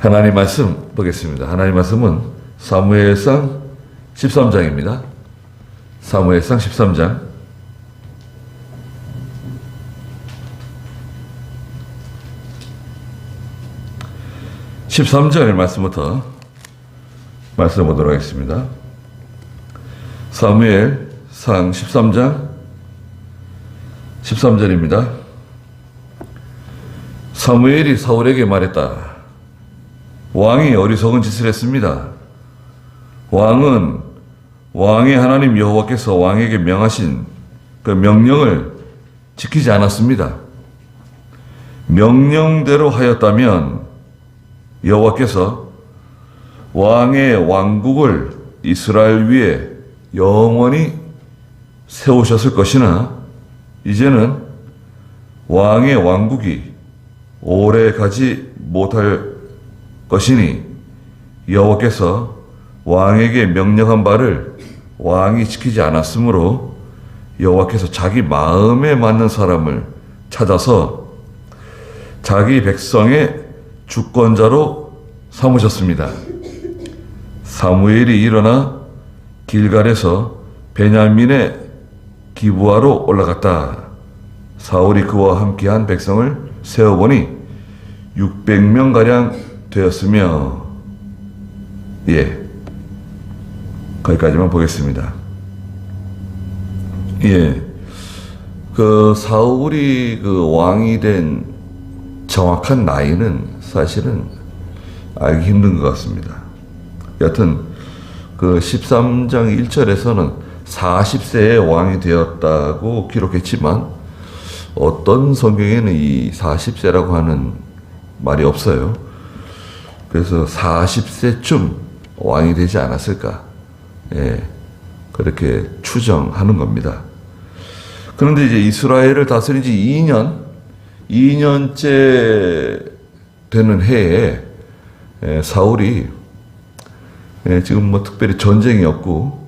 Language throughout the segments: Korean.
하나님 말씀 보겠습니다. 하나님 말씀은 사무엘상 13장입니다. 사무엘상 13장 13절 말씀부터 말씀해 보도록 하겠습니다. 사무엘상 13장 13절입니다. 사무엘이 사울에게 말했다. 왕이 어리석은 짓을 했습니다. 왕은 왕의 하나님 여호와께서 왕에게 명하신 그 명령을 지키지 않았습니다. 명령대로 하였다면 여호와께서 왕의 왕국을 이스라엘 위에 영원히 세우셨을 것이나 이제는 왕의 왕국이 오래 가지 못할 것이니 여호와께서 왕에게 명령한 바를 왕이 지키지 않았으므로 여호와께서 자기 마음에 맞는 사람을 찾아서 자기 백성의 주권자로 삼으셨습니다. 사무엘이 일어나 길갈에서 베냐민의 기브아로 올라갔다. 사울이 그와 함께한 백성을 세어보니 600명가량 되었으며, 거기까지만 보겠습니다. 그 사울이 그 왕이 된 정확한 나이는 사실은 알기 힘든 것 같습니다. 여튼 그 13장 1절에서는 40세에 왕이 되었다고 기록했지만 어떤 성경에는 이 40세라고 하는 말이 없어요. 그래서 40세쯤 왕이 되지 않았을까, 그렇게 추정하는 겁니다. 그런데 이제 이스라엘을 다스린 지 2년째 되는 해에 사울이 지금 뭐 특별히 전쟁이 없고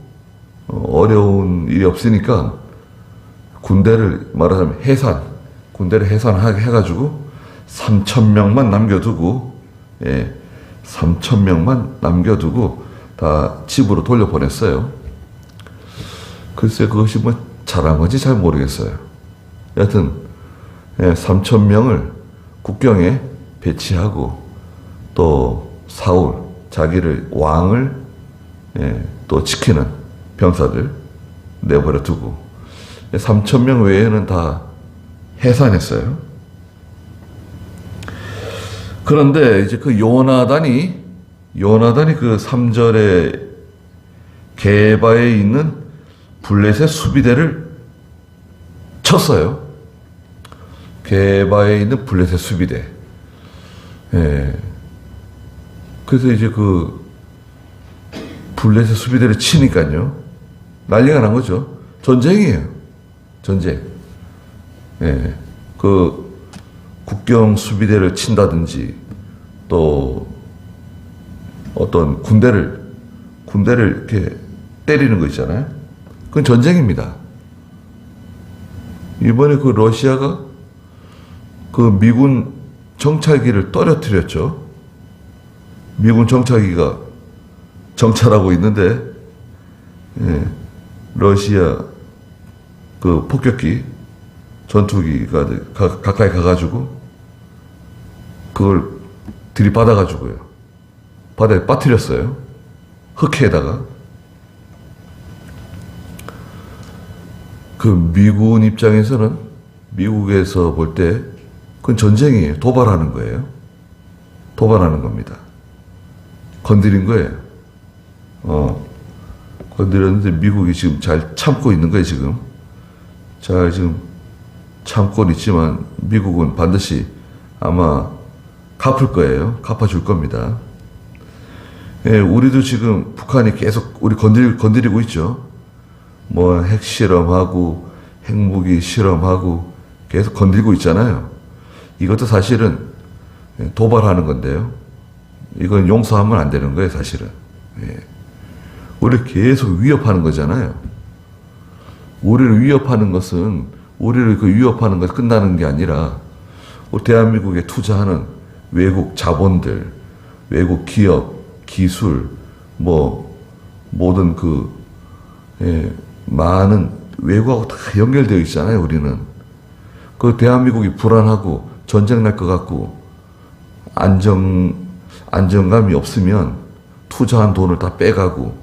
어려운 일이 없으니까 군대를 말하자면 군대를 해산하게 해가지고 3,000명만 남겨두고 3,000명만 남겨두고 다 집으로 돌려보냈어요. 글쎄 그것이 뭐 잘한 건지 잘 모르겠어요. 여하튼 3,000명을 국경에 배치하고 또 사울 자기를 왕을 또 지키는 병사들 내버려 두고 3,000명 외에는 다 해산했어요. 그런데 이제 그 요나단이 그 3절에 게바에 있는 블레셋 수비대를 쳤어요. 게바에 있는 블레셋 수비대. 그래서 이제 그 블레셋 수비대를 치니까요, 난리가 난 거죠. 전쟁이에요. 전쟁. 그 국경 수비대를 친다든지 또 어떤 군대를 이렇게 때리는 거 있잖아요. 그건 전쟁입니다. 이번에 그 러시아가 그 미군 정찰기를 떨어뜨렸죠. 미군 정찰기가 정찰하고 있는데, 러시아 그 폭격기, 전투기가 가까이 가가지고 그걸 들이받아가지고요, 바다에 빠뜨렸어요. 흑해에다가. 그 미군 입장에서는, 미국에서 볼 때 그건 전쟁이에요. 도발하는 거예요. 도발하는 겁니다. 건드린 거예요. 건드렸는데 미국이 지금 잘 참고 있는 거예요. 지금 참고는 있지만 미국은 반드시 아마 갚을 거예요. 갚아줄 겁니다. 우리도 지금 북한이 계속 우리 건드리고 있죠. 뭐 핵실험하고 핵무기 실험하고 계속 건드리고 있잖아요. 이것도 사실은 도발하는 건데요. 이건 용서하면 안 되는 거예요, 사실은. 우리를 계속 위협하는 거잖아요. 우리를 위협하는 것은, 우리를 그 위협하는 것이 끝나는 게 아니라, 우리 대한민국에 투자하는 외국 자본들, 외국 기업, 기술, 뭐 모든 많은 외국하고 다 연결되어 있잖아요. 우리는 그 대한민국이 불안하고 전쟁 날 것 같고 안정감이 없으면 투자한 돈을 다 빼가고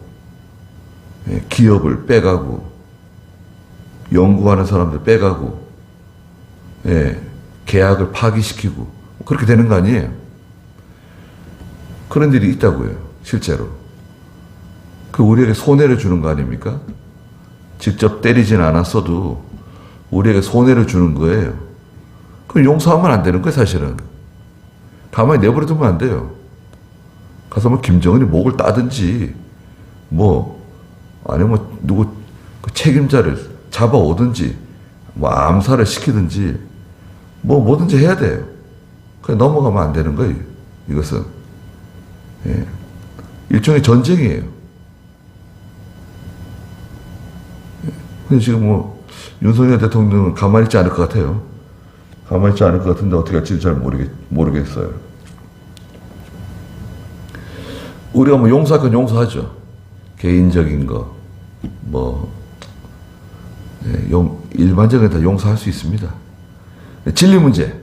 기업을 빼가고 연구하는 사람들 빼가고 계약을 파기시키고 그렇게 되는 거 아니에요. 그런 일이 있다고요. 실제로. 그 우리에게 손해를 주는 거 아닙니까? 직접 때리진 않았어도 우리에게 손해를 주는 거예요. 그럼 용서하면 안 되는 거예요. 사실은. 가만히 내버려 두면 안 돼요. 가서 뭐 김정은이 목을 따든지 아니면 누구 그 책임자를 잡아오든지 암살을 시키든지 뭐든지 해야 돼요. 그냥 넘어가면 안 되는 거예요. 이것은 일종의 전쟁이에요. 근데 지금 윤석열 대통령은 가만히 있지 않을 것 같아요. 가만히 있지 않을 것 같은데 어떻게 할지 잘 모르겠어요. 우리가 용서할 건 용서하죠. 개인적인 거, 일반적인 다 용서할 수 있습니다. 진리 문제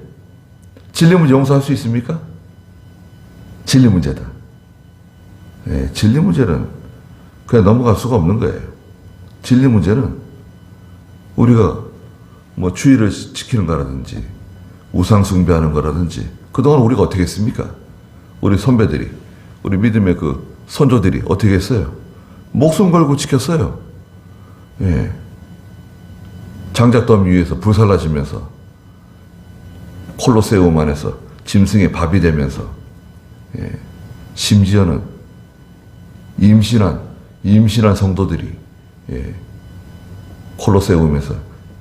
용서할 수 있습니까? 진리 문제다. 진리 문제는 그냥 넘어갈 수가 없는 거예요. 진리 문제는 우리가 주의를 지키는 거라든지 우상숭배하는 거라든지 그동안 우리가 어떻게 했습니까? 우리 선배들이, 우리 믿음의 그 선조들이 어떻게 했어요? 목숨 걸고 지켰어요. 장작더미 위에서 불살라지면서 콜로세움 안에서 짐승의 밥이 되면서 심지어는 임신한 성도들이 콜로세움에서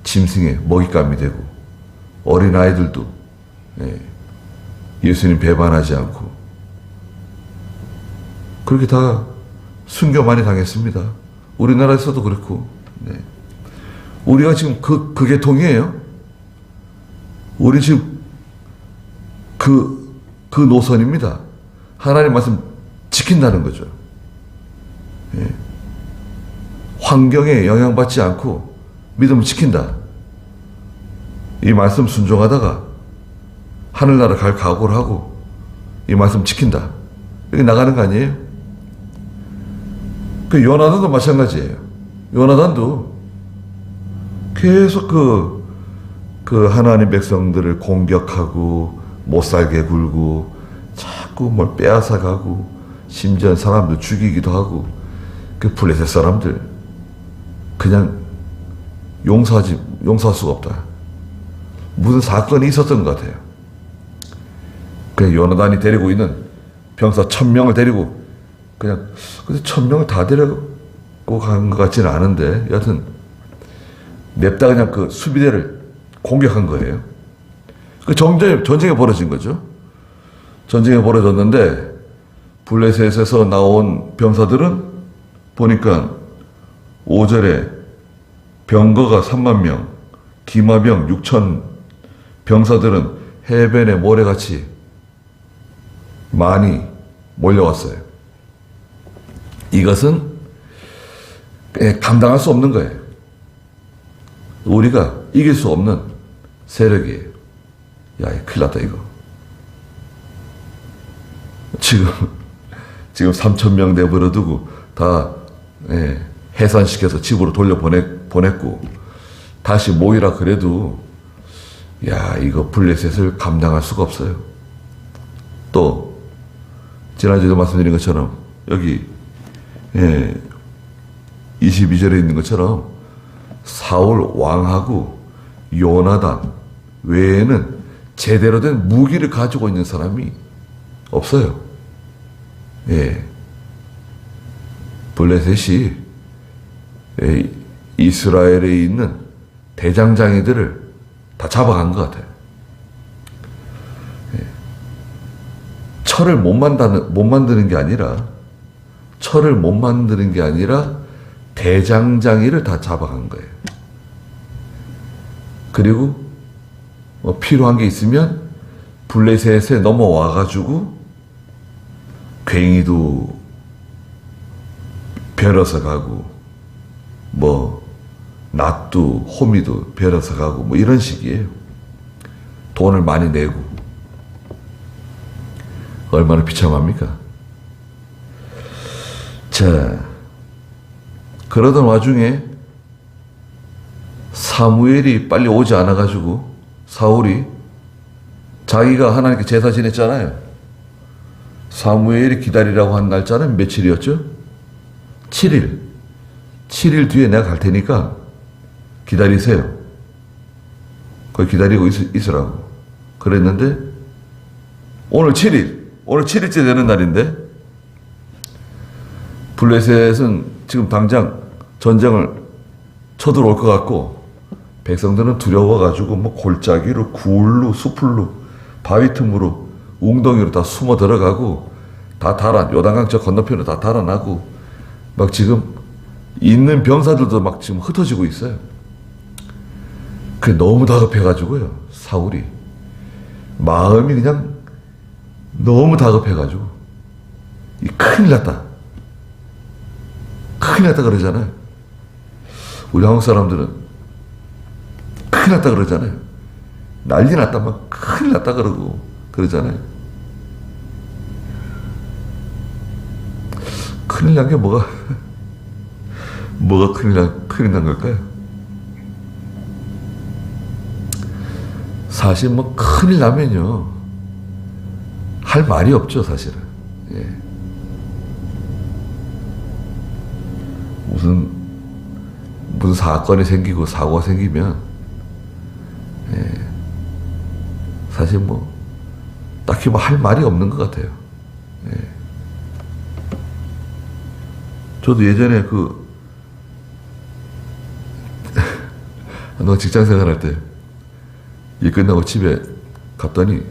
짐승의 먹잇감이 되고 어린아이들도 예수님 배반하지 않고 그렇게 다 순교 많이 당했습니다. 우리나라에서도 그렇고 우리가 지금 그 계통이에요. 우리 지금 그 노선입니다. 하나님 말씀 지킨다는 거죠. 환경에 영향받지 않고 믿음을 지킨다. 이 말씀 순종하다가 하늘나라 갈 각오를 하고 이 말씀 지킨다. 이렇게 나가는 거 아니에요? 그 요나단도 마찬가지예요. 요나단도 계속 그 하나님 백성들을 공격하고 못살게 굴고 자꾸 뭘 빼앗아가고 심지어 사람들 죽이기도 하고 그 블레셋 사람들 그냥 용서할 수가 없다. 무슨 사건이 있었던 것 같아요. 그냥 요나단이 데리고 있는 병사 1000명을 데리고 그냥 1000명을 다 데리고 간 것 같지는 않은데 여하튼 냅다 그냥 그 수비대를 공격한 거예요. 그 전쟁이 벌어진 거죠. 전쟁이 벌어졌는데 블레셋에서 나온 병사들은 보니까 5절에 병거가 3만 명, 기마병 6천 병사들은 해변에 모래같이 많이 몰려왔어요. 이것은 감당할 수 없는 거예요. 우리가 이길 수 없는 세력이에요. 야, 큰일 났다, 이거. 지금 3,000명 내버려두고 다 해산시켜서 집으로 돌려보냈고 다시 모이라 그래도 야, 이거 블레셋을 감당할 수가 없어요. 또 지난주에도 말씀드린 것처럼 여기 22절에 있는 것처럼 사울 왕하고 요나단 외에는 제대로 된 무기를 가지고 있는 사람이 없어요. 블레셋이 이스라엘에 있는 대장장이들을 다 잡아간 것 같아요. 철을 못 만드는 게 아니라 대장장이를 다 잡아간 거예요. 그리고 필요한 게 있으면 블레셋에 넘어와가지고 괭이도 벼러서 가고, 뭐 낫도 호미도 벼러서 가고, 뭐 이런 식이에요. 돈을 많이 내고. 얼마나 비참합니까? 자, 그러던 와중에 사무엘이 빨리 오지 않아가지고 사울이 자기가 하나님께 제사 지냈잖아요. 사무엘이 기다리라고 한 날짜는 며칠이었죠? 7일. 7일 뒤에 내가 갈 테니까 기다리세요. 거기 기다리고 있으라고. 그랬는데 오늘 7일째 되는 날인데 블레셋은 지금 당장 전쟁을 쳐들어올 것 같고 백성들은 두려워가지고 뭐 골짜기로 굴로 수풀로 바위 틈으로 웅덩이로 다 숨어 들어가고 다 요단강 저 건너편으로 다 달아나고 막 지금 있는 병사들도 막 지금 흩어지고 있어요. 그게 너무 다급해가지고요. 사울이 마음이 그냥 너무 다급해가지고 큰일 났다 그러잖아요. 우리 한국 사람들은 큰일 났다 그러잖아요. 난리 났다 막 큰일 났다 그러고 그러잖아요. 큰일 난 게 뭐가 큰일 난 걸까요? 사실 뭐 큰일 나면요 할 말이 없죠 사실은. 예. 무슨 사건이 생기고 사고가 생기면 사실 뭐 딱히 뭐 할 말이 없는 것 같아요. 저도 예전에 너 직장 생활할 때 일 끝나고 집에 갔더니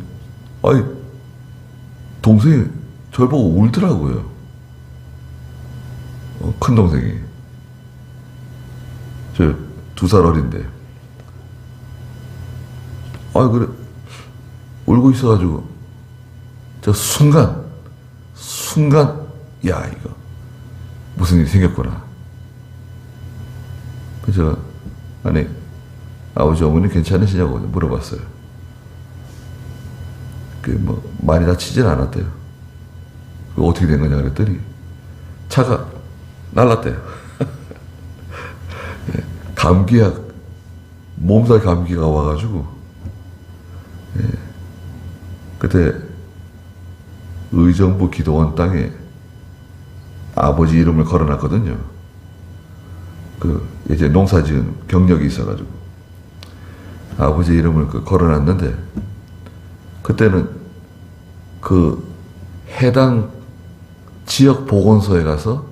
동생이 저를 보고 울더라고요. 큰 동생이 저 2살 어린데 그래 울고 있어가지고 저 순간 야 이거 무슨 일이 생겼구나. 그래서 아니 아버지 어머니 괜찮으시냐고 물어봤어요. 뭐 많이 다치진 않았대요. 어떻게 된 거냐 그랬더니 차가 날랐대요. 몸살 감기가 와가지고 그때 의정부 기도원 땅에 아버지 이름을 걸어놨거든요. 이제 농사지은 경력이 있어가지고 아버지 이름을 걸어놨는데 그때는 해당 지역 보건소에 가서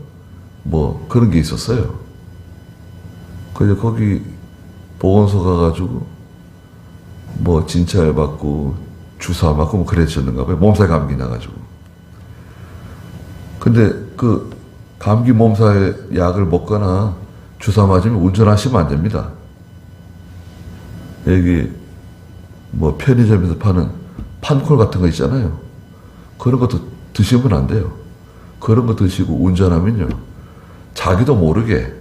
뭐 그런 게 있었어요. 그래서 거기 보건소 가가지고 뭐 진찰 받고 주사 맞고 뭐 그랬었는가 봐요. 몸살 감기 나가지고. 근데 감기 몸살 약을 먹거나 주사 맞으면 운전하시면 안 됩니다. 여기 뭐 편의점에서 파는 판콜 같은 거 있잖아요. 그런 것도 드시면 안 돼요. 그런 거 드시고 운전하면요 자기도 모르게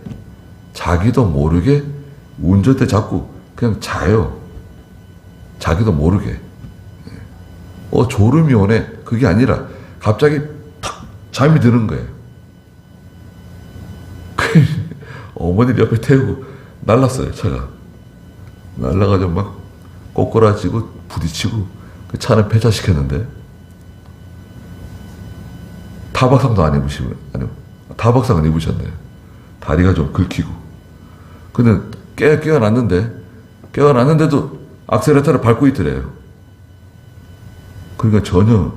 운전대 잡고 그냥 자요. 자기도 모르게. 졸음이 오네. 그게 아니라 갑자기 탁 잠이 드는 거예요. 어머니를 옆에 태우고 날랐어요. 차가 날라가지고 막 꼬꾸라지고 부딪히고 그 차는 폐차시켰는데 타박상도 안 입으시고 타박상은 입으셨네요. 다리가 좀 긁히고. 근데 깨어났는데도 악셀레터를 밟고 있더래요. 그러니까 전혀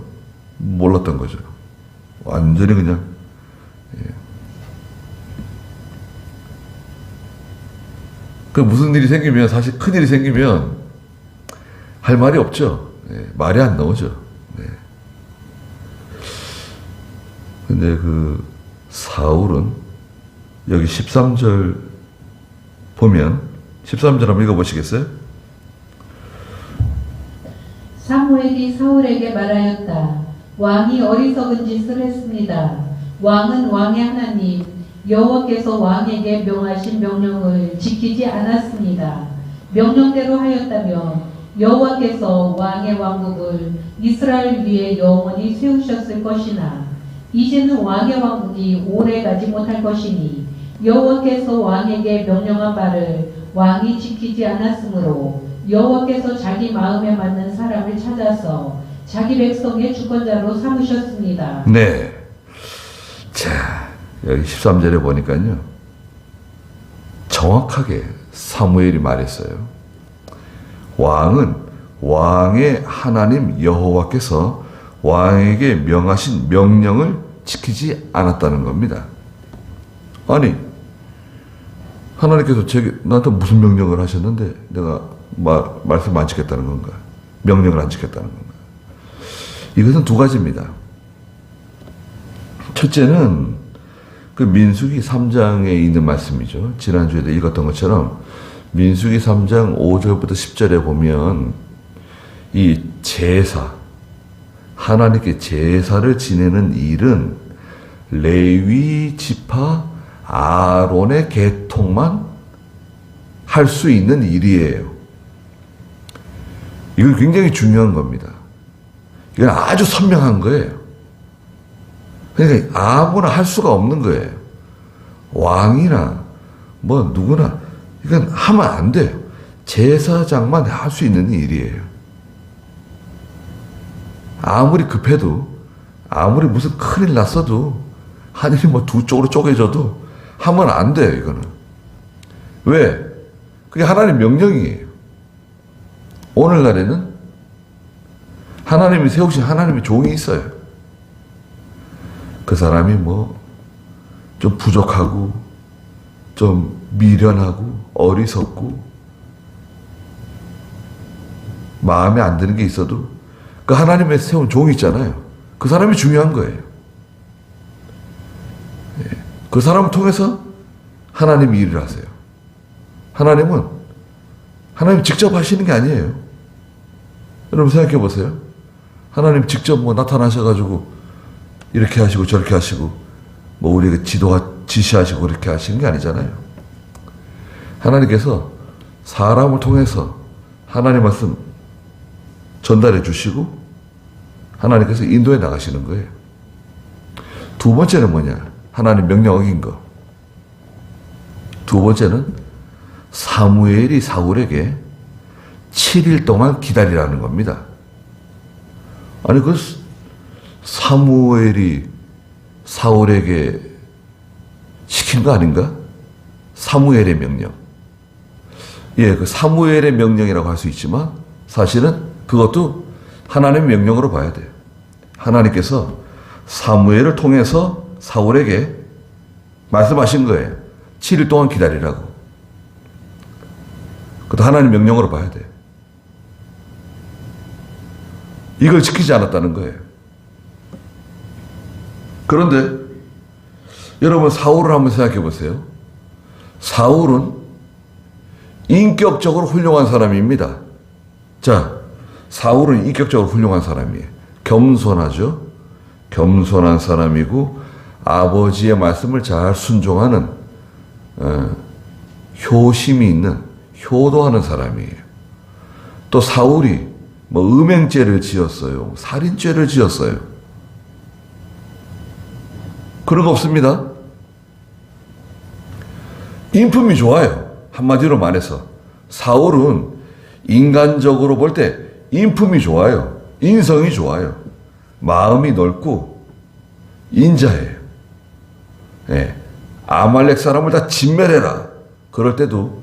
몰랐던 거죠. 완전히 그냥. 무슨 일이 생기면, 사실 큰 일이 생기면 할 말이 없죠. 말이 안 나오죠. 근데 사울은 여기 13절 보면 13절 한번 읽어보시겠어요? 사무엘이 사울에게 말하였다. 왕이 어리석은 짓을 했습니다. 왕은 왕의 하나님 여호와께서 왕에게 명하신 명령을 지키지 않았습니다. 명령대로 하였다면 여호와께서 왕의 왕국을 이스라엘 위에 영원히 세우셨을 것이나 이제는 왕의 왕국이 오래 가지 못할 것이니 여호와께서 왕에게 명령한 바를 왕이 지키지 않았으므로 여호와께서 자기 마음에 맞는 사람을 찾아서 자기 백성의 주권자로 삼으셨습니다. 네. 자, 여기 13절에 보니까요. 정확하게 사무엘이 말했어요. 왕은 왕의 하나님 여호와께서 왕에게 명하신 명령을 지키지 않았다는 겁니다. 아니, 하나님께서 나한테 무슨 명령을 하셨는데 내가 말씀 안 지켰다는 건가? 명령을 안 지켰다는 건가? 이것은 두 가지입니다. 첫째는 그 민수기 3장에 있는 말씀이죠. 지난주에도 읽었던 것처럼 민수기 3장 5절부터 10절에 보면 이 제사, 하나님께 제사를 지내는 일은 레위 지파 아론의 계통만 할 수 있는 일이에요. 이건 굉장히 중요한 겁니다. 이건 아주 선명한 거예요. 그러니까 아무나 할 수가 없는 거예요. 왕이나 뭐 누구나 이건 하면 안 돼요. 제사장만 할 수 있는 일이에요. 아무리 급해도 아무리 무슨 큰일 났어도 하늘이 뭐 두 쪽으로 쪼개져도 하면 안 돼요. 이거는. 왜? 그게 하나님 명령이에요. 오늘날에는 하나님이 세우신 하나님의 종이 있어요. 그 사람이 뭐 좀 부족하고 좀 미련하고 어리석고 마음에 안 드는 게 있어도 그 하나님의 세운 종이 있잖아요. 그 사람이 중요한 거예요. 그 사람을 통해서 하나님이 일을 하세요. 하나님은 직접 하시는 게 아니에요. 여러분 생각해 보세요. 하나님 직접 뭐 나타나셔가지고 이렇게 하시고 저렇게 하시고 뭐 우리에게 지시하시고 그렇게 하시는 게 아니잖아요. 하나님께서 사람을 통해서 하나님 말씀 전달해 주시고 하나님께서 인도해 나가시는 거예요. 두 번째는 뭐냐? 하나님 명령 어긴 거. 두 번째는 사무엘이 사울에게 7일 동안 기다리라는 겁니다. 아니 그 사무엘이 사울에게 시킨 거 아닌가? 사무엘의 명령. 예, 그 사무엘의 명령이라고 할 수 있지만 사실은 그것도 하나님의 명령으로 봐야 돼요. 하나님께서 사무엘을 통해서 사울에게 말씀하신 거예요. 7일 동안 기다리라고. 그것도 하나님 명령으로 봐야 돼요. 이걸 지키지 않았다는 거예요. 그런데 여러분 사울을 한번 생각해 보세요. 사울은 인격적으로 훌륭한 사람입니다. 자, 사울은 인격적으로 훌륭한 사람이에요. 겸손하죠. 겸손한 사람이고 아버지의 말씀을 잘 순종하는 효심이 있는 효도하는 사람이에요. 또 사울이 뭐 음행죄를 지었어요. 살인죄를 지었어요. 그런 거 없습니다. 인품이 좋아요. 한마디로 말해서 사울은 인간적으로 볼 때 인품이 좋아요. 인성이 좋아요. 마음이 넓고 인자해요. 예. 아말렉 사람을 다 진멸해라. 그럴 때도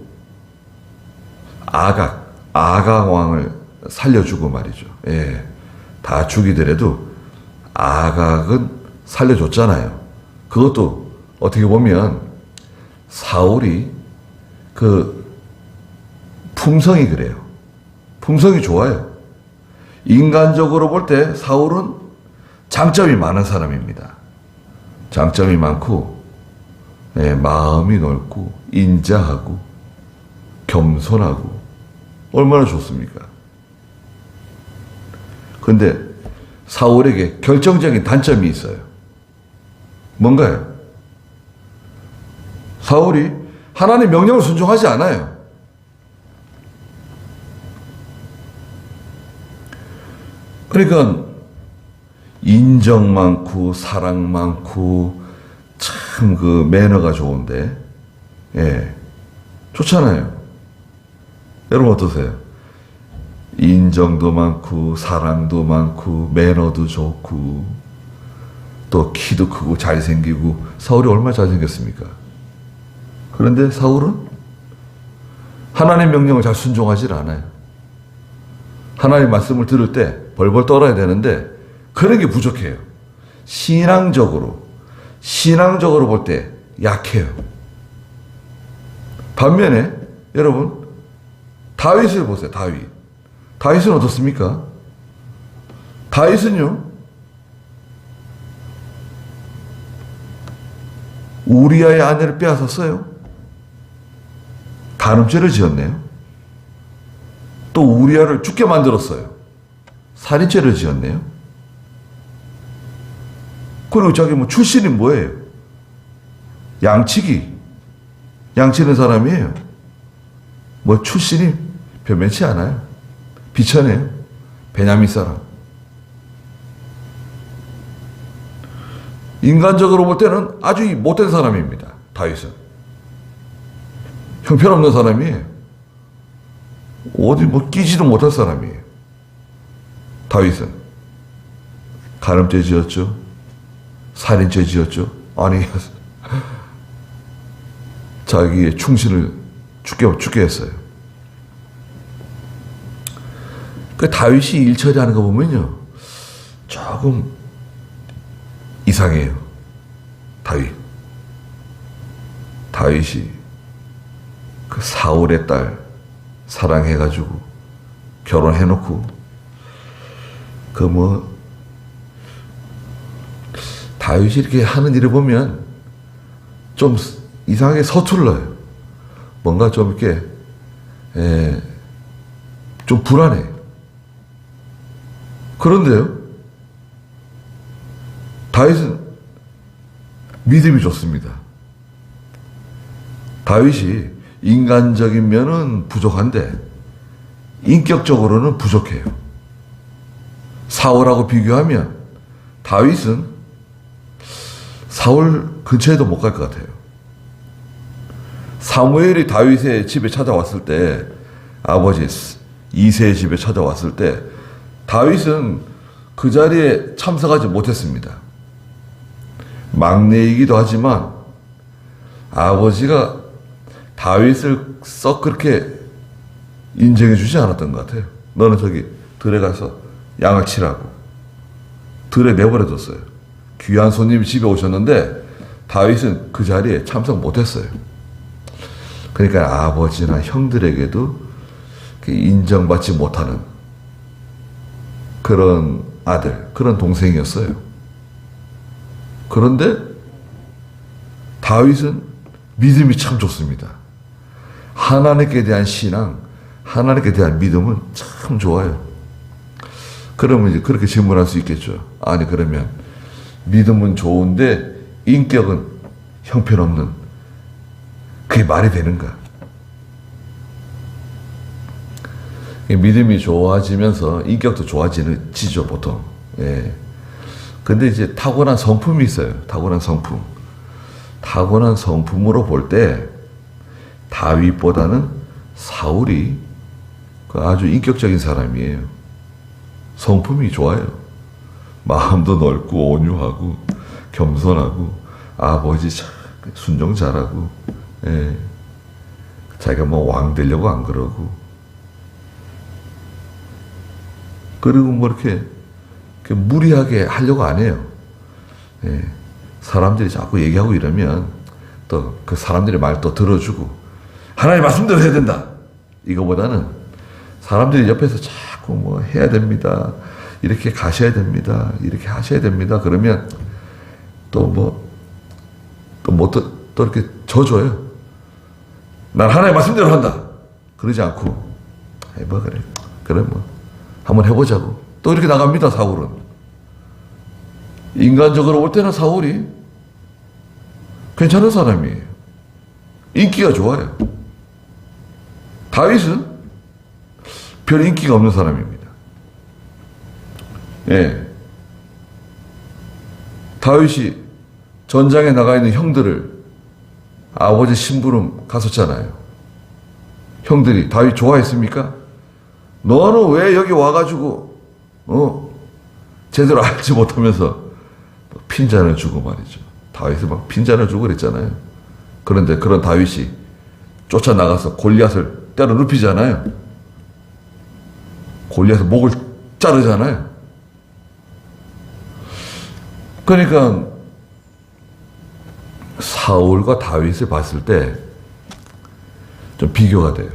아각 왕을 살려주고 말이죠. 예. 다 죽이더라도 아각은 살려줬잖아요. 그것도 어떻게 보면 사울이 그 품성이 그래요. 품성이 좋아요. 인간적으로 볼 때 사울은 장점이 많은 사람입니다. 장점이 많고 마음이 넓고 인자하고 겸손하고 얼마나 좋습니까? 근데 사울에게 결정적인 단점이 있어요. 뭔가요? 사울이 하나님의 명령을 순종하지 않아요. 그러니까 인정 많고 사랑 많고 참 그 매너가 좋은데, 예, 좋잖아요. 여러분 어떠세요? 인정도 많고 사랑도 많고 매너도 좋고 또 키도 크고 잘생기고. 사울이 얼마나 잘생겼습니까? 그런데 사울은 하나님의 명령을 잘 순종하지 않아요. 하나님의 말씀을 들을 때 벌벌 떨어야 되는데 그런 게 부족해요. 신앙적으로 볼 때 약해요. 반면에 여러분 다윗을 보세요. 다윗은 어떻습니까? 다윗은요, 우리아의 아내를 빼앗았어요. 간음죄를 지었네요. 또 우리아를 죽게 만들었어요. 살인죄를 지었네요. 그리고 자기 뭐 출신이 뭐예요? 양치는 사람이에요. 뭐 출신이 변변치 않아요. 비천해요. 베냐민 사람. 인간적으로 볼 때는 아주 못된 사람입니다. 다윗은. 형편없는 사람이에요. 어디 뭐 끼지도 못할 사람이에요. 다윗은. 간음죄 지었죠. 살인죄 지었죠. 아니, 자기의 충신을 죽게 했어요. 그 다윗이 일 처리하는 거 보면요, 조금 이상해요. 다윗이 그 사울의 딸 사랑해가지고 결혼해놓고 다윗이 이렇게 하는 일을 보면 좀 이상하게 서툴러요. 뭔가 좀 이렇게 좀 불안해. 그런데요, 다윗은 믿음이 좋습니다. 다윗이 인간적인 면은 부족한데 인격적으로는 부족해요. 사울하고 비교하면 다윗은 사울 근처에도 못 갈 것 같아요. 사무엘이 다윗의 집에 찾아왔을 때, 아버지 이새의 집에 찾아왔을 때 다윗은 그 자리에 참석하지 못했습니다. 막내이기도 하지만 아버지가 다윗을 썩 그렇게 인정해 주지 않았던 것 같아요. 너는 저기 들에 가서 양을 치라고 들에 내버려뒀어요. 귀한 손님이 집에 오셨는데 다윗은 그 자리에 참석 못했어요. 그러니까 아버지나 형들에게도 인정받지 못하는 그런 아들, 그런 동생이었어요. 그런데 다윗은 믿음이 참 좋습니다. 하나님께 대한 신앙, 하나님께 대한 믿음은 참 좋아요. 그러면 이제 그렇게 질문할 수 있겠죠. 아니, 그러면 믿음은 좋은데 인격은 형편없는, 그게 말이 되는가? 믿음이 좋아지면서 인격도 좋아지죠, 보통. 예. 근데 이제 타고난 성품이 있어요. 타고난 성품으로 볼 때 다윗보다는 사울이 아주 인격적인 사람이에요. 성품이 좋아요. 마음도 넓고 온유하고 겸손하고 아버지 순종 잘하고, 예. 자기가 뭐 왕 되려고 안 그러고, 그리고 뭐 이렇게 무리하게 하려고 안 해요. 예. 사람들이 자꾸 얘기하고 이러면 또 그 사람들의 말 또 들어주고, 하나님 말씀대로 해야 된다, 이거보다는 사람들이 옆에서 자꾸 뭐 해야 됩니다, 이렇게 가셔야 됩니다, 이렇게 하셔야 됩니다, 그러면 또 이렇게 져줘요. 난 하나님 말씀대로 한다, 그러지 않고, 뭐 그래 뭐 한번 해보자고 또 이렇게 나갑니다. 사울은 인간적으로 볼 때는 사울이 괜찮은 사람이에요. 인기가 좋아요. 다윗은 별 인기가 없는 사람입니다. 예. 다윗이 전장에 나가 있는 형들을 아버지 심부름 갔었잖아요. 형들이 다윗 좋아했습니까? 너는 왜 여기 와가지고 제대로 알지 못하면서 핀잔을 주고 말이죠. 다윗이 막 핀잔을 주고 그랬잖아요. 그런데 그런 다윗이 쫓아나가서 골리앗을 때려 눕히잖아요. 골리앗의 목을 자르잖아요. 그러니까 사울과 다윗을 봤을 때 좀 비교가 돼요.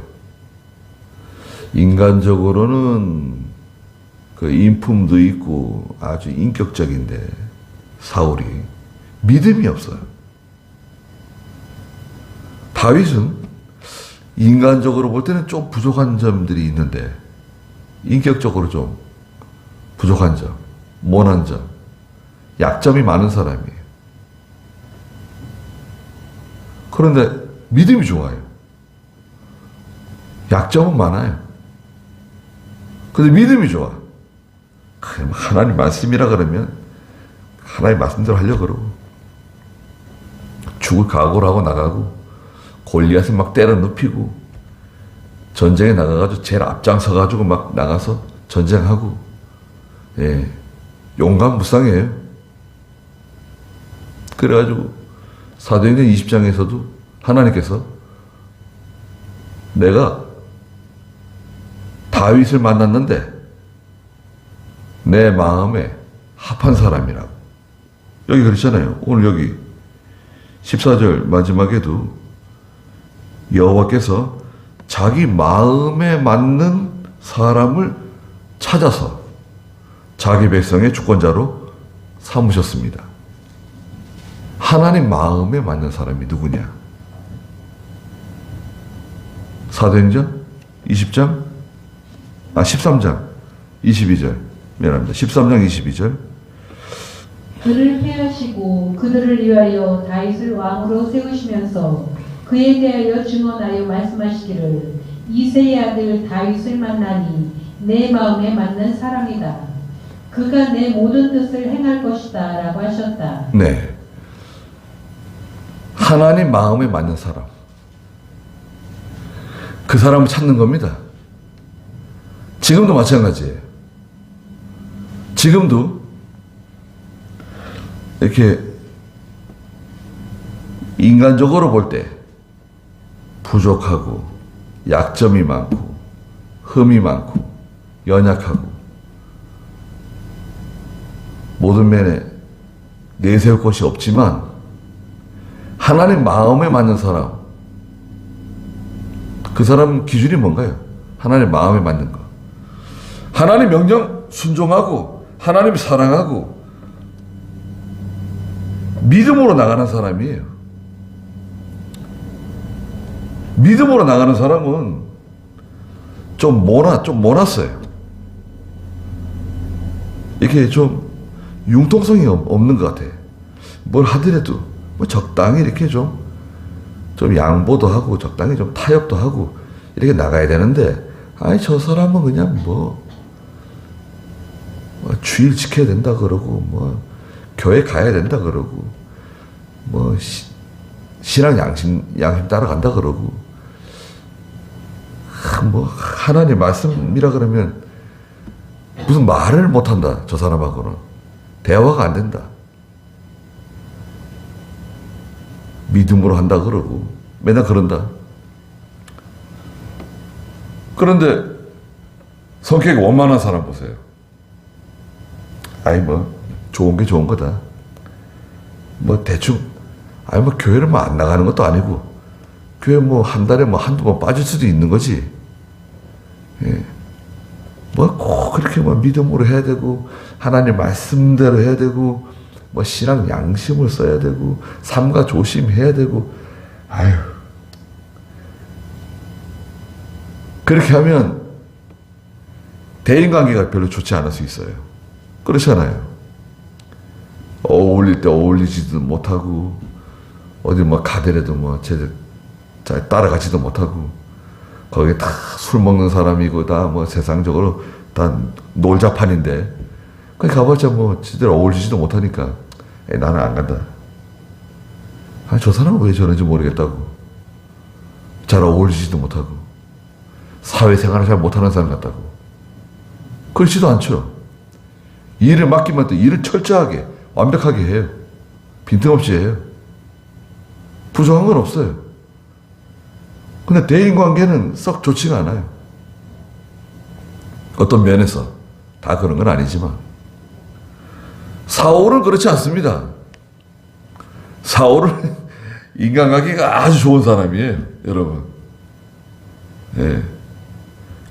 인간적으로는 그 인품도 있고 아주 인격적인데 사울이 믿음이 없어요. 다윗은 인간적으로 볼 때는 좀 부족한 점들이 있는데 인격적으로 좀 부족한 점, 모난 점, 약점이 많은 사람이에요. 그런데 믿음이 좋아요. 약점은 많아요. 근데 믿음이 좋아. 그럼 하나님 말씀이라 그러면 하나님 말씀대로 하려고 그러고 죽을 각오를 하고 나가고 골리앗을 막 때려 눕히고 전쟁에 나가가지고 제일 앞장서가지고 막 나가서 전쟁하고 예, 용감무쌍이에요. 그래가지고 사도행전 20장에서도 하나님께서 내가 다윗을 만났는데 내 마음에 합한 사람이라고. 여기 그렇잖아요. 오늘 여기 14절 마지막에도 여호와께서 자기 마음에 맞는 사람을 찾아서 자기 백성의 주권자로 삼으셨습니다. 하나님 마음에 맞는 사람이 누구냐? 사도행전 13장 22절 미안합니다. 13장 22절 그를 폐하시고 그들을 위하여 다윗을 왕으로 세우시면서 그에 대하여 증언하여 말씀하시기를 이새의 아들 다윗을 만나니 내 마음에 맞는 사람이다. 그가 내 모든 뜻을 행할 것이다 라고 하셨다. 네. 하나님 마음에 맞는 사람. 그 사람을 찾는 겁니다. 지금도 마찬가지예요. 지금도 이렇게 인간적으로 볼 때 부족하고 약점이 많고 흠이 많고 연약하고 모든 면에 내세울 것이 없지만 하나님 마음에 맞는 사람, 그 사람 기준이 뭔가요? 하나님 마음에 맞는 거. 하나님 명령 순종하고 하나님 사랑하고 믿음으로 나가는 사람이에요. 믿음으로 나가는 사람은 좀 모났어요. 이렇게 좀 융통성이 없는 것 같아. 뭘 하더라도 뭐 적당히 이렇게 좀 양보도 하고 적당히 좀 타협도 하고 이렇게 나가야 되는데, 아니 저 사람은 그냥 뭐 주일 지켜야 된다 그러고 뭐 교회 가야 된다 그러고 뭐 신앙 양심 따라간다 그러고 뭐 하나님 말씀이라 그러면 무슨 말을 못한다. 저 사람하고는 대화가 안 된다. 믿음으로 한다 그러고 맨날 그런다. 그런데 성격이 원만한 사람 보세요. 아니 뭐 좋은 게 좋은 거다. 뭐 대충 아니 뭐 교회를 뭐 안 나가는 것도 아니고 교회 뭐 한 달에 뭐 한두 번 빠질 수도 있는 거지. 예. 뭐 꼭 그렇게 뭐 믿음으로 해야 되고 하나님 말씀대로 해야 되고 뭐 신앙 양심을 써야 되고 삼가 조심해야 되고 아유 그렇게 하면 대인관계가 별로 좋지 않을 수 있어요. 그렇잖아요. 어울릴 때 어울리지도 못하고, 어디 뭐 가더라도 뭐 제대로 잘 따라가지도 못하고, 거기 다 술 먹는 사람이고 다 뭐 세상적으로 다 놀자판인데, 거기 가봤자 뭐 제대로 어울리지도 못하니까 나는 안 간다. 아니 저 사람은 왜 저런지 모르겠다고. 잘 어울리지도 못하고 사회생활을 잘 못하는 사람 같다고. 그렇지도 않죠. 일을 맡기면 또 일을 철저하게 완벽하게 해요. 빈틈없이 해요. 부족한 건 없어요. 근데 대인관계는 썩 좋지가 않아요. 어떤 면에서 다 그런 건 아니지만 사울은 그렇지 않습니다. 사울은 인간관계가 아주 좋은 사람이에요, 여러분. 예.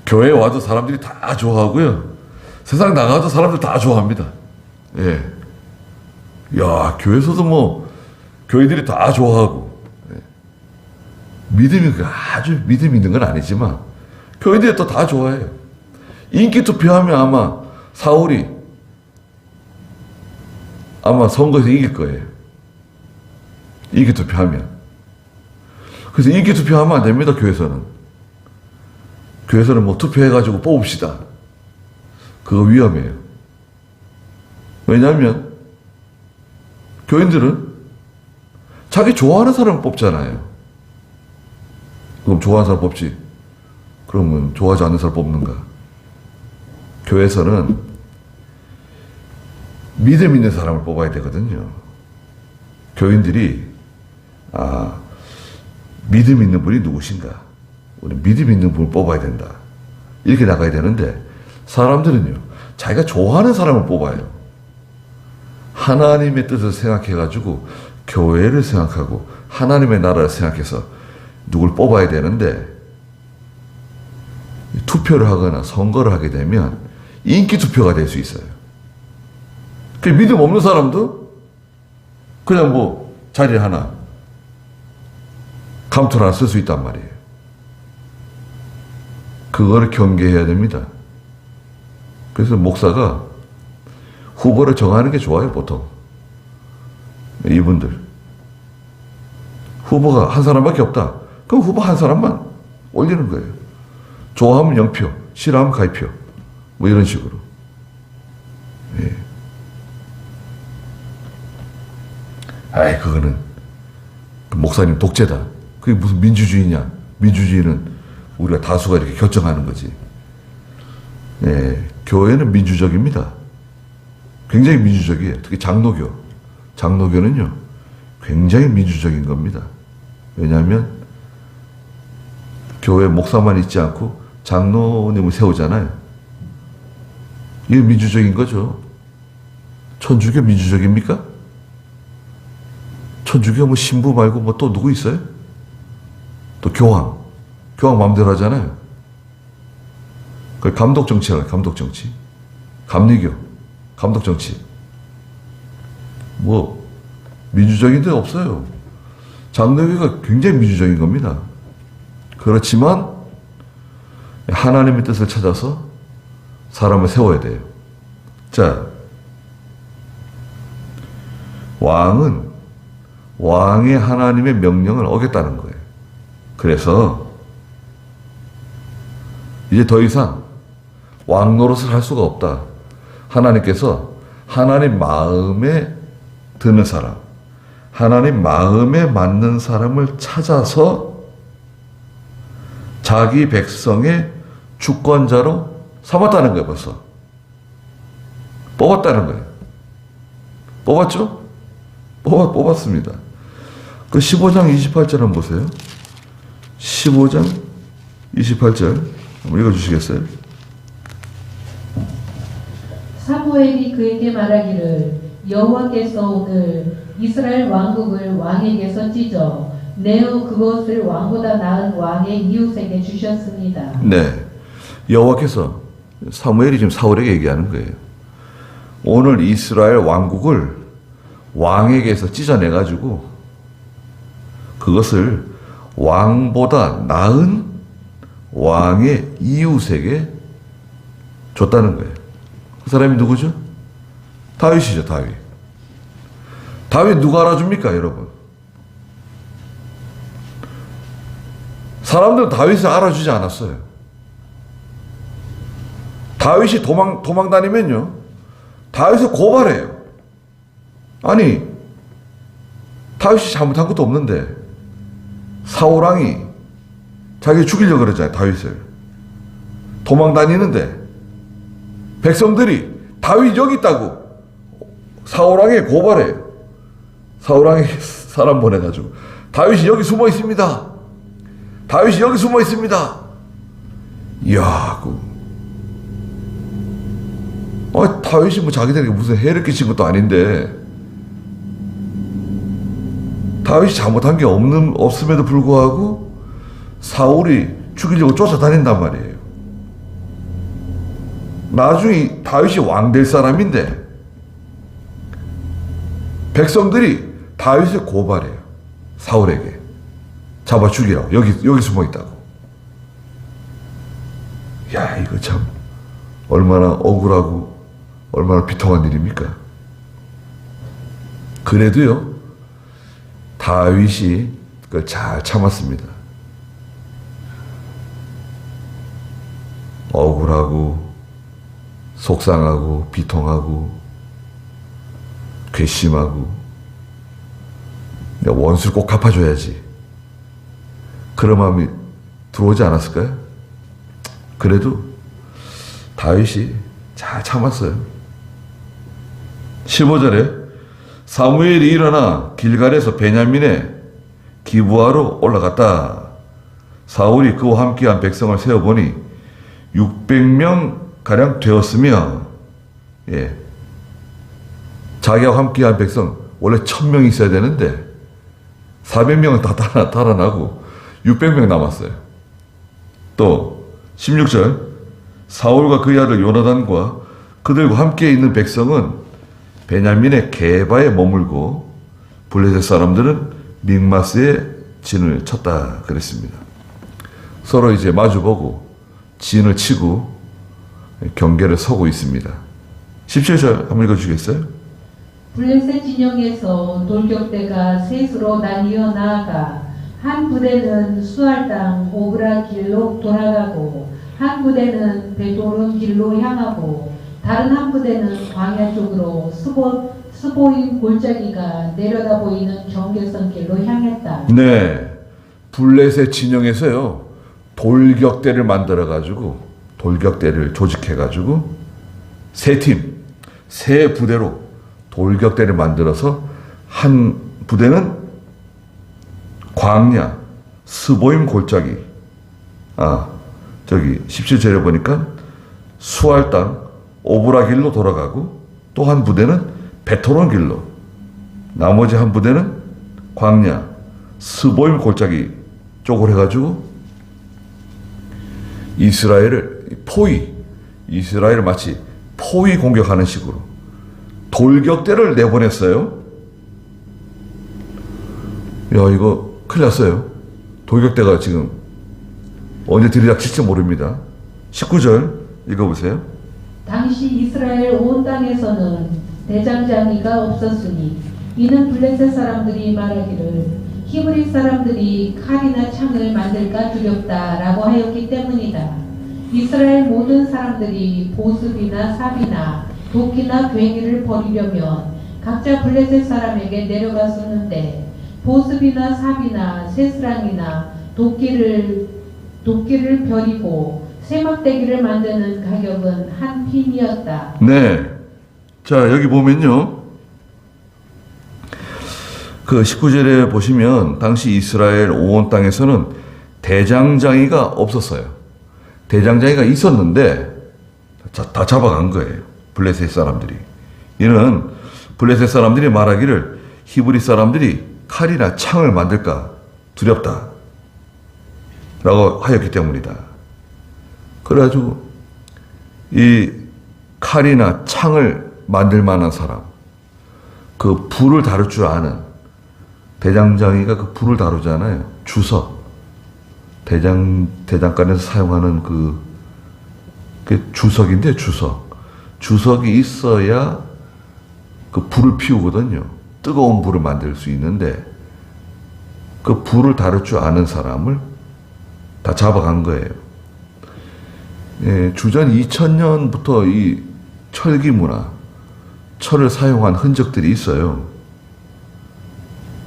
교회에 와도 사람들이 다 좋아하고요. 세상 나가도 사람들 다 좋아합니다. 예. 야, 교회에서도 뭐 교인들이 다 좋아하고. 예. 믿음이 아주 믿음 있는 건 아니지만 교인들이 또 다 좋아해요. 인기 투표하면 아마 사울이 아마 선거에서 이길 거예요. 인기 투표하면. 그래서 인기 투표하면 안 됩니다, 교회에서는. 교회에서는 뭐 투표해가지고 뽑읍시다. 그거 위험해요. 왜냐하면 교인들은 자기 좋아하는 사람을 뽑잖아요. 그럼 좋아하는 사람 뽑지. 그러면 좋아하지 않는 사람 뽑는가? 교회에서는 믿음 있는 사람을 뽑아야 되거든요. 교인들이 믿음 있는 분이 누구신가? 우리 믿음 있는 분을 뽑아야 된다. 이렇게 나가야 되는데 사람들은요, 자기가 좋아하는 사람을 뽑아요. 하나님의 뜻을 생각해가지고 교회를 생각하고 하나님의 나라를 생각해서 누굴 뽑아야 되는데 투표를 하거나 선거를 하게 되면 인기 투표가 될 수 있어요. 그 믿음 없는 사람도 그냥 뭐 자리 하나, 감투를 하나 쓸 수 있단 말이에요. 그거를 경계해야 됩니다. 그래서 목사가 후보를 정하는 게 좋아요, 보통. 이분들. 후보가 한 사람밖에 없다. 그럼 후보 한 사람만 올리는 거예요. 좋아하면 0표, 싫어하면 가위표. 뭐 이런 식으로. 예. 아이, 그거는 목사님 독재다. 그게 무슨 민주주의냐. 민주주의는 우리가 다수가 이렇게 결정하는 거지. 예, 교회는 민주적입니다. 굉장히 민주적이에요. 특히 장로교. 장로교는요, 굉장히 민주적인 겁니다. 왜냐하면 교회 목사만 있지 않고 장로님을 세우잖아요. 이게 민주적인 거죠. 천주교 민주적입니까? 천주교 뭐 신부 말고 뭐 또 누구 있어요? 또 교황. 교황 마음대로 하잖아요. 그 감독 정치라, 감독 정치. 감리교, 감독 정치. 뭐 민주적인 데 없어요. 장로교가 굉장히 민주적인 겁니다. 그렇지만 하나님의 뜻을 찾아서 사람을 세워야 돼요. 자, 왕은 왕의 하나님의 명령을 어겼다는 거예요. 그래서 이제 더 이상 왕 노릇을 할 수가 없다. 하나님께서 하나님 마음에 드는 사람, 하나님 마음에 맞는 사람을 찾아서 자기 백성의 주권자로 삼았다는 거예요, 벌써. 뽑았다는 거예요. 뽑았죠? 뽑았습니다. 그 15장 28절 한번 보세요. 15장 28절 한번 읽어주시겠어요? 사무엘이 그에게 말하기를 여호와께서 오늘 이스라엘 왕국을 왕에게서 찢어 내어 그것을 왕보다 나은 왕의 이웃에게 주셨습니다. 네, 여호와께서 사무엘이 지금 사울에게 얘기하는 거예요. 오늘 이스라엘 왕국을 왕에게서 찢어내가지고 그것을 왕보다 나은 왕의 이웃에게 줬다는 거예요. 그 사람이 누구죠? 다윗이죠, 다윗. 다윗 누가 알아줍니까, 여러분? 사람들은 다윗을 알아주지 않았어요. 다윗이 도망 다니면요, 다윗을 고발해요. 아니, 다윗이 잘못한 것도 없는데 사울왕이 자기 죽이려고 그러잖아요, 다윗을. 도망 다니는데 백성들이 다윗 여기 있다고 사울왕에 고발해요. 사울왕이 사람 보내가지고 다윗이 여기 숨어 있습니다. 다윗이 여기 숨어 있습니다. 이야, 다윗이 뭐 자기들에게 무슨 해를 끼친 것도 아닌데 다윗이 잘못한 게 없음에도 불구하고 사울이 죽이려고 쫓아다닌단 말이에요. 나중에 다윗이 왕 될 사람인데 백성들이 다윗을 고발해요. 사울에게 잡아 죽이라고. 여기 숨어 있다고. 야, 이거 참 얼마나 억울하고 얼마나 비통한 일입니까? 그래도요, 다윗이 그걸 잘 참았습니다. 억울하고 속상하고 비통하고 괘씸하고 내가 원수를 꼭 갚아줘야지, 그런 마음이 들어오지 않았을까요? 그래도 다윗이 잘 참았어요. 15절에 사무엘이 일어나 길갈에서 베냐민의 기브아로 올라갔다. 사울이 그와 함께한 백성을 세어보니 600명 가량 되었으며, 자기와 함께한 백성 원래 1000명이 있어야 되는데 400명은 다 달아나고 600명 남았어요. 또 16절 사울과 그의 아들 요나단과 그들과 함께 있는 백성은 베냐민의 게바에 머물고 블레셋 사람들은 믹마스에 진을 쳤다 그랬습니다. 서로 이제 마주보고 진을 치고 경계를 서고 있습니다. 17절 한번 읽어주시겠어요? 블레셋 진영에서 돌격대가 셋으로 나뉘어 나아가 한 부대는 수알 땅 오브라 길로 돌아가고 한 부대는 베도론 길로 향하고 다른 한 부대는 광야 쪽으로 스보임 골짜기가 내려다 보이는 경계선 길로 향했다. 네, 블레셋 진영에서요 돌격대를 만들어가지고 돌격대를 조직해가지고 세 부대로 돌격대를 만들어서 한 부대는 광야 스보임 골짜기, 저기 17절에 보니까 수알 땅 오브라 길로 돌아가고 또 한 부대는 베토론 길로, 나머지 한 부대는 광야 스보임 골짜기 쪽으로 해가지고 이스라엘을 마치 포위 공격하는 식으로 돌격대를 내보냈어요. 야, 이거 큰일 났어요. 돌격대가 지금 언제 들이닥칠지 모릅니다. 19절 읽어보세요. 당시 이스라엘 온 땅에서는 대장장이가 없었으니 이는 블레셋 사람들이 말하기를 히브리 사람들이 칼이나 창을 만들까 두렵다라고 하였기 때문이다. 이스라엘 모든 사람들이 보습이나 삽이나 도끼나 괭이를 버리려면 각자 블레셋 사람에게 내려갔었는데 보습이나 삽이나 새스랑이나 도끼를 버리고 세막대기를 만드는 가격은 한 핀이었다. 네. 자, 여기 보면요. 그 19절에 보시면 당시 이스라엘 온 땅에서는 대장장이가 없었어요. 대장장이가 있었는데 다 잡아간 거예요. 블레셋 사람들이. 이는 블레셋 사람들이 말하기를 히브리 사람들이 칼이나 창을 만들까 두렵다 라고 하였기 때문이다. 그래가지고 이 칼이나 창을 만들 만한 사람, 그 불을 다룰 줄 아는 대장장이가 그 불을 다루잖아요. 주석. 대장간에서 사용하는 그 주석인데 주석이 있어야 그 불을 피우거든요. 뜨거운 불을 만들 수 있는데 그 불을 다룰 줄 아는 사람을 다 잡아간 거예요. 예, 주전 2000년부터 이 철기 문화, 철을 사용한 흔적들이 있어요.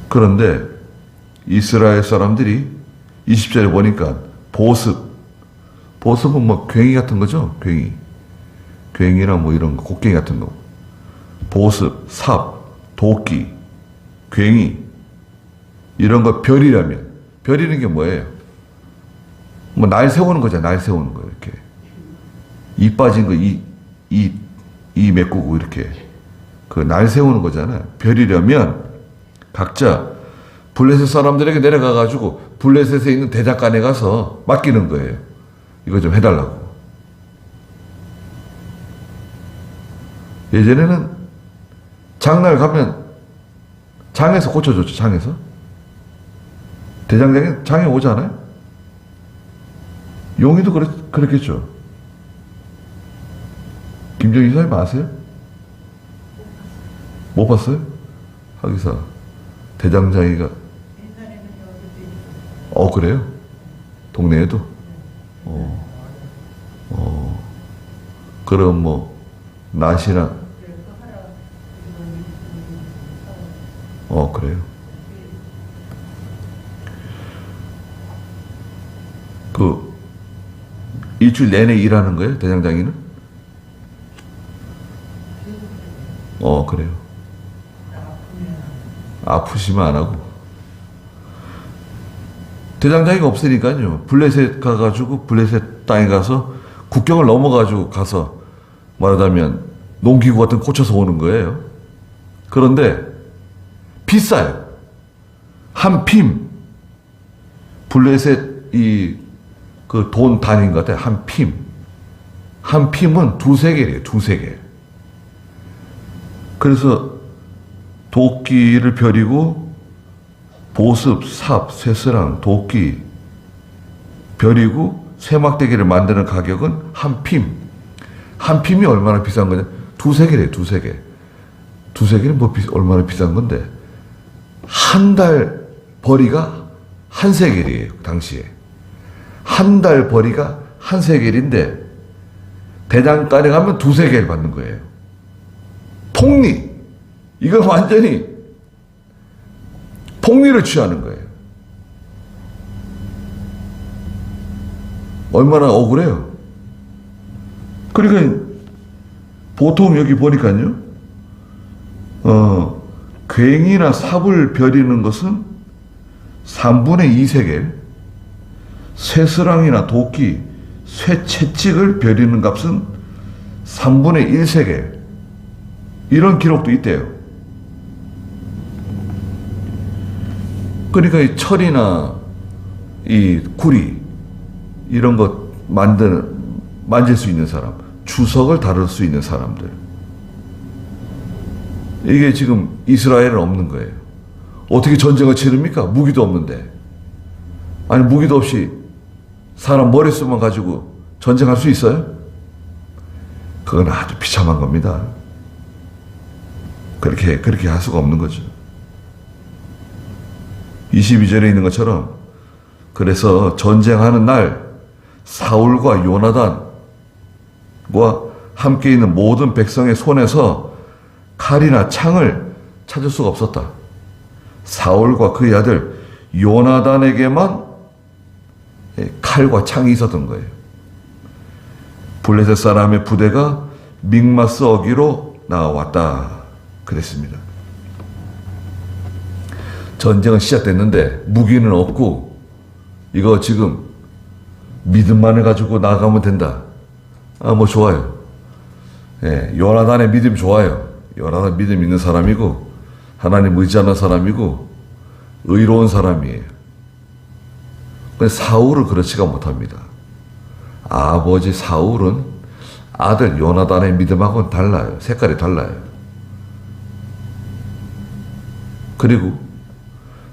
그런데 이스라엘 사람들이 20절에 보니까 보습은 뭐 괭이 같은 거죠. 괭이나 뭐 이런 거, 곡괭이 같은 거. 보습, 삽, 도끼, 괭이 이런 거 벼리는 게 뭐예요? 뭐 날 세우는 거잖아요. 날 세우는 거 이렇게 이 빠진 거 이 메꾸고 이렇게 그 날 세우는 거잖아요. 벼리려면 각자 블레셋 사람들에게 내려가 가지고 블레셋에 있는 대작간에 가서 맡기는 거예요. 이거 좀 해달라고. 예전에는 장날 가면 장에서 고쳐줬죠. 장에서 대장장이 장에 오지 않아요? 용의도 그랬겠죠. 김정희 사님 아세요? 못 봤어요? 하기사 대장장이가 그래요? 동네에도? 그럼 뭐 낮이나 그래요? 그 일주일 내내 일하는 거예요? 대장장이는? 그래요. 아프시면 안 하고. 대장장이가 없으니까요. 블레셋 가가지고 블레셋 땅에 가서 국경을 넘어가지고 가서 말하자면 농기구 같은 거 고쳐서 오는 거예요. 그런데 비싸요. 한 핌. 블레셋 그 돈 단위인 것 같아요. 한 핌. 한 핌은 2-3개래요. 2-3개. 그래서 도끼를 벼리고 보습, 삽, 쇠스랑, 도끼 벼리고 쇠막대기를 만드는 가격은 한 핌. 한 핌이 얼마나 비싼 거냐? 2-3개래요. 2-3개. 2-3개는 뭐 얼마나 비싼 건데 한 달 벌이가 한 세겔이에요. 당시에. 한 달 벌이가 한 세겔인데 대장간에 가면 2-3겔 받는 거예요. 폭리. 이건 완전히 폭리를 취하는 거예요. 얼마나 억울해요. 그러니까 보통 여기 보니까요. 괭이나 삽을 벼리는 것은 3분의 2세겔, 쇠스랑이나 도끼, 쇠채찍을 벼리는 값은 3분의 1세겔. 이런 기록도 있대요. 그러니까 이 철이나 이 구리 이런 것 만질 수 있는 사람, 주석을 다룰 수 있는 사람들. 이게 지금 이스라엘은 없는 거예요. 어떻게 전쟁을 치릅니까? 무기도 없는데. 아니 무기도 없이 사람 머릿수만 가지고 전쟁할 수 있어요? 그건 아주 비참한 겁니다. 그렇게 할 수가 없는 거죠. 22절에 있는 것처럼 그래서 전쟁하는 날 사울과 요나단과 함께 있는 모든 백성의 손에서 칼이나 창을 찾을 수가 없었다. 사울과 그의 아들 요나단에게만 칼과 창이 있었던 거예요. 블레셋 사람의 부대가 믹마스 어기로 나왔다. 그랬습니다. 전쟁은 시작됐는데 무기는 없고 이거 지금 믿음만 해가지고 나가면 된다. 뭐 좋아요. 요나단의 믿음 좋아요. 요나단 믿음 있는 사람이고 하나님 의지하는 사람이고 의로운 사람이에요. 근데 사울은 그렇지가 못합니다. 아버지 사울은 아들 요나단의 믿음하고는 달라요. 색깔이 달라요. 그리고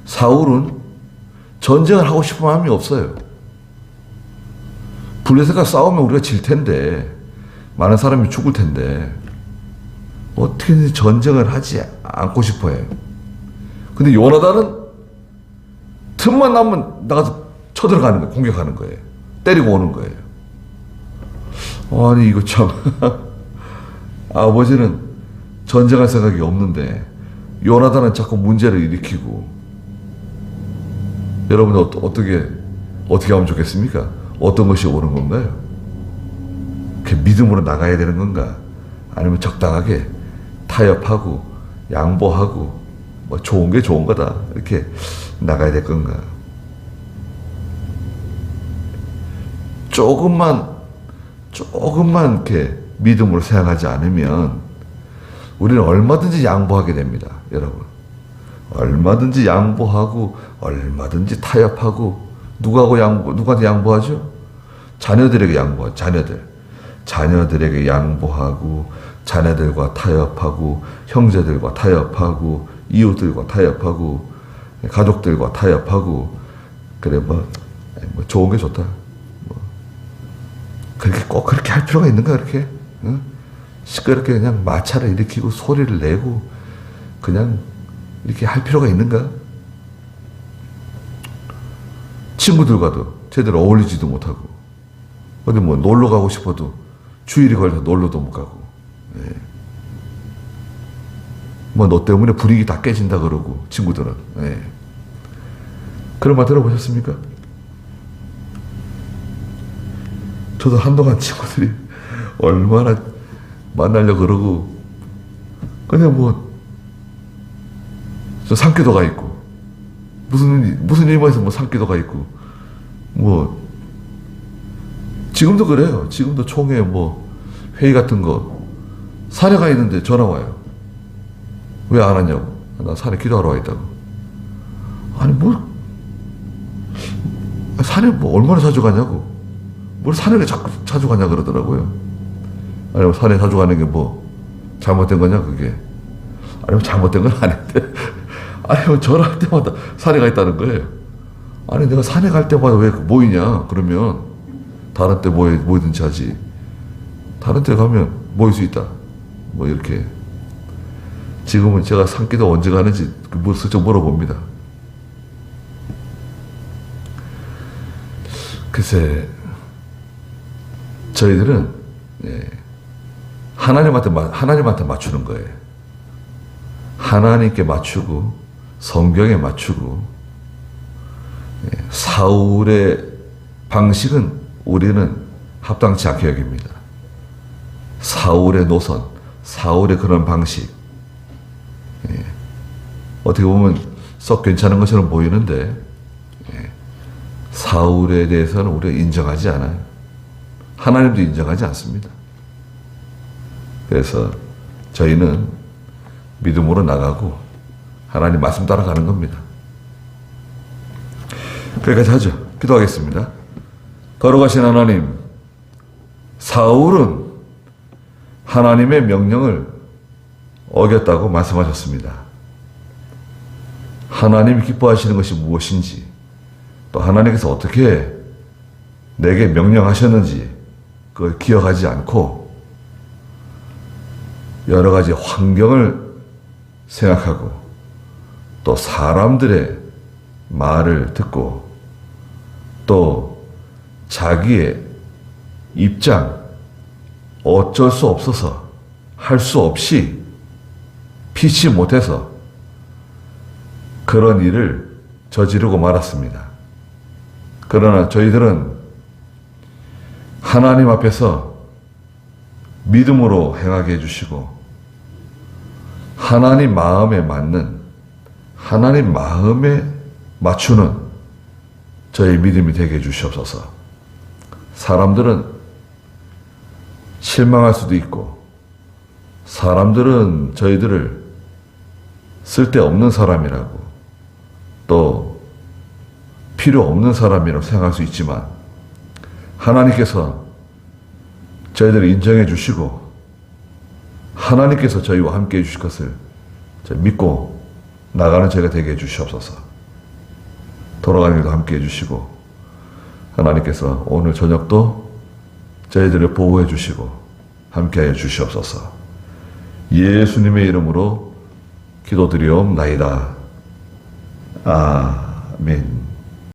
사울은 전쟁을 하고 싶은 마음이 없어요. 블레셋과 싸우면 우리가 질 텐데 많은 사람이 죽을 텐데 어떻게든 전쟁을 하지 않고 싶어요. 근데 요나단은 틈만 나면 나가서 쳐들어가는 거예요. 공격하는 거예요. 때리고 오는 거예요. 아니 이거 참 아버지는 전쟁할 생각이 없는데 요나단은 자꾸 문제를 일으키고. 여러분 어떻게 하면 좋겠습니까? 어떤 것이 옳은 건가요? 믿음으로 나가야 되는 건가? 아니면 적당하게 타협하고 양보하고 뭐 좋은 게 좋은 거다 이렇게 나가야 될 건가? 조금만 이렇게 믿음으로 생각하지 않으면 우리는 얼마든지 양보하게 됩니다, 여러분. 얼마든지 양보하고 얼마든지 타협하고. 누구한테 양보하죠? 자녀들에게 양보하죠. 자녀들에게 양보하고, 자녀들과 타협하고, 형제들과 타협하고, 이웃들과 타협하고, 가족들과 타협하고. 그래 뭐 좋은 게 좋다. 꼭 그렇게 할 필요가 있는가, 그렇게? 응? 시끄럽게 그냥 마찰을 일으키고 소리를 내고 그냥 이렇게 할 필요가 있는가? 친구들과도 제대로 어울리지도 못하고, 어디 뭐 놀러 가고 싶어도 주일이 걸려서 놀러도 못 가고, 예. 뭐 너 때문에 분위기 다 깨진다 그러고, 친구들은. 예. 그런 말 들어보셨습니까? 저도 한동안 친구들이 얼마나 만나려고 그러고, 그냥 뭐, 저 산기도가 있고, 무슨 일만 있으면 뭐 산기도가 있고, 뭐, 지금도 그래요. 지금도 총회 뭐, 회의 같은 거, 산에 가 있는데 전화 와요. 왜 안 왔냐고. 나 산에 기도하러 와 있다고. 아니, 산에 뭐 얼마나 자주 가냐고. 뭘 산에 자주 가냐 그러더라고요. 아니, 산에 자주 가는 게 뭐, 잘못된 거냐, 그게. 아니, 잘못된 건 아닌데. 아니, 전화할 때마다 산에 가 있다는 거예요. 아니, 내가 산에 갈 때마다 왜 모이냐, 그러면. 다른 때 모이든지 하지. 다른 때 가면 모일 수 있다. 뭐, 이렇게. 지금은 제가 산기도 언제 가는지 슬쩍 물어봅니다. 글쎄, 저희들은, 예, 하나님한테 맞추는 거예요. 하나님께 맞추고, 성경에 맞추고, 예, 사울의 방식은 우리는 합당치 않게 여깁니다. 사울의 노선, 사울의 그런 방식, 예, 어떻게 보면 썩 괜찮은 것처럼 보이는데, 예, 사울에 대해서는 우리가 인정하지 않아요. 하나님도 인정하지 않습니다. 그래서 저희는 믿음으로 나가고 하나님 말씀 따라가는 겁니다. 거기까지 하죠. 기도하겠습니다. 거룩하신 하나님, 사울은 하나님의 명령을 어겼다고 말씀하셨습니다. 하나님이 기뻐하시는 것이 무엇인지, 또 하나님께서 어떻게 내게 명령하셨는지 그걸 기억하지 않고 여러 가지 환경을 생각하고 또 사람들의 말을 듣고 또 자기의 입장, 어쩔 수 없어서 할 수 없이 피치 못해서 그런 일을 저지르고 말았습니다. 그러나 저희들은 하나님 앞에서 믿음으로 행하게 해주시고 하나님 마음에 맞는, 하나님 마음에 맞추는 저희 믿음이 되게 해주시옵소서. 사람들은 실망할 수도 있고 사람들은 저희들을 쓸데없는 사람이라고 또 필요 없는 사람이라고 생각할 수 있지만 하나님께서 저희들을 인정해 주시고 하나님께서 저희와 함께 해 주실 것을 믿고 나가는 저희가 되게 해 주시옵소서. 돌아가는 길도 함께 해 주시고 하나님께서 오늘 저녁도 저희들을 보호해 주시고 함께 하여 주시옵소서. 예수님의 이름으로 기도드리옵나이다. 아멘.